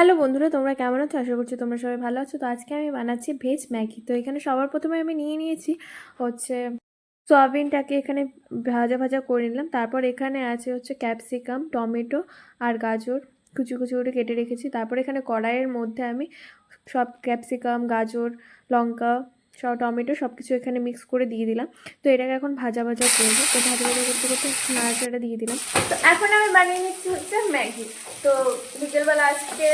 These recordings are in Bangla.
হ্যালো বন্ধুরা, তোমরা কেমন আছো? আশা করছি তোমরা সবাই ভালো আছো। তো আজকে আমি বানাচ্ছি ভেজ ম্যাগি। তো এখানে সবার প্রথমে আমি নিয়েছি হচ্ছে সয়াবিনটাকে এখানে ভাজা ভাজা করে নিলাম। তারপর এখানে আছে হচ্ছে ক্যাপসিকাম, টমেটো আর গাজর কুচি কুচি করে কেটে রেখেছি। তারপর এখানে কড়াইয়ের মধ্যে আমি সব ক্যাপসিকাম, গাজর, লঙ্কা, সব টমেটো সব কিছু এখানে মিক্স করে দিয়ে দিলাম। তো এটাকে এখন ভাজা ভাজা করবো। তো ভাজা ভাজা করতে করতে নাড়াচাড়া দিয়ে দিলাম। তো এখন আমি বানিয়ে নিচ্ছি হচ্ছে ম্যাগি। তো বিকেলবেলা আজকে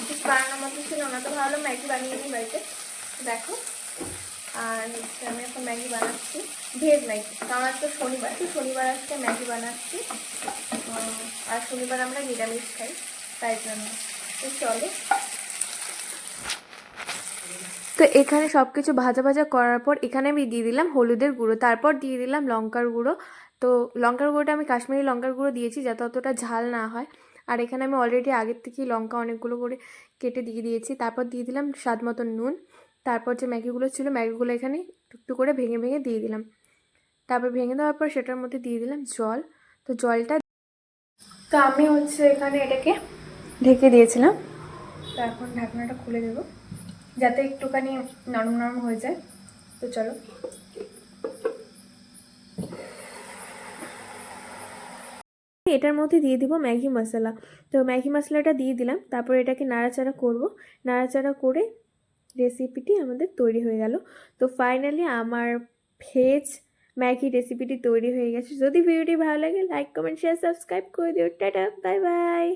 কিছু বানানোর মতো ছিল না, তো ভালো ম্যাগি বানিয়ে নিই বাড়িতে। দেখো, আর হচ্ছে আমি এখন ম্যাগি বানাচ্ছি, ভেজ ম্যাগি। আমার তো শনিবার আজকে ম্যাগি বানাচ্ছি। আর শনিবার আমরা নিরামিষ খাই, তাই জন্য তো চলো। তো এখানে সব কিছু ভাজা ভাজা করার পর এখানে আমি দিয়ে দিলাম হলুদের গুঁড়ো, তারপর দিয়ে দিলাম লঙ্কার গুঁড়ো। তো লঙ্কার গুঁড়োটা আমি কাশ্মীরি লঙ্কার গুঁড়ো দিয়েছি যাতে অতটা ঝাল না হয়। আর এখানে আমি অলরেডি আগের থেকেই লঙ্কা অনেকগুলো করে কেটে দিয়ে দিয়েছি। তারপর দিয়ে দিলাম স্বাদ মতো নুন। তারপর যে ম্যাগিগুলো ছিল ম্যাগিগুলো এখানে একটু করে ভেঙে ভেঙে দিয়ে দিলাম। তারপর ভেঙে দেওয়ার পর সেটার মধ্যে দিয়ে দিলাম জল। তো জলটা তো আমি হচ্ছে এখানে এটাকে ঢেকে দিয়েছিলাম। তো এখন ঢাকনাটা খুলে দেবো যাতে একটুখানি নরম নরম হয়ে যায়। তো চলো, এটার মধ্যে দিয়ে দিব ম্যাগি মশলা। তো ম্যাগি মশলাটা দিয়ে দিলাম। তারপর এটাকে নাড়াচাড়া করব। নাড়াচাড়া করে রেসিপিটি আমাদের তৈরি হয়ে গেল। তো ফাইনালি আমার ভেজ ম্যাগি রেসিপিটি তৈরি হয়ে গেছে। যদি ভিডিওটি ভালো লাগে লাইক কমেন্ট শেয়ার সাবস্ক্রাইব করে দিও। Tata, bye bye.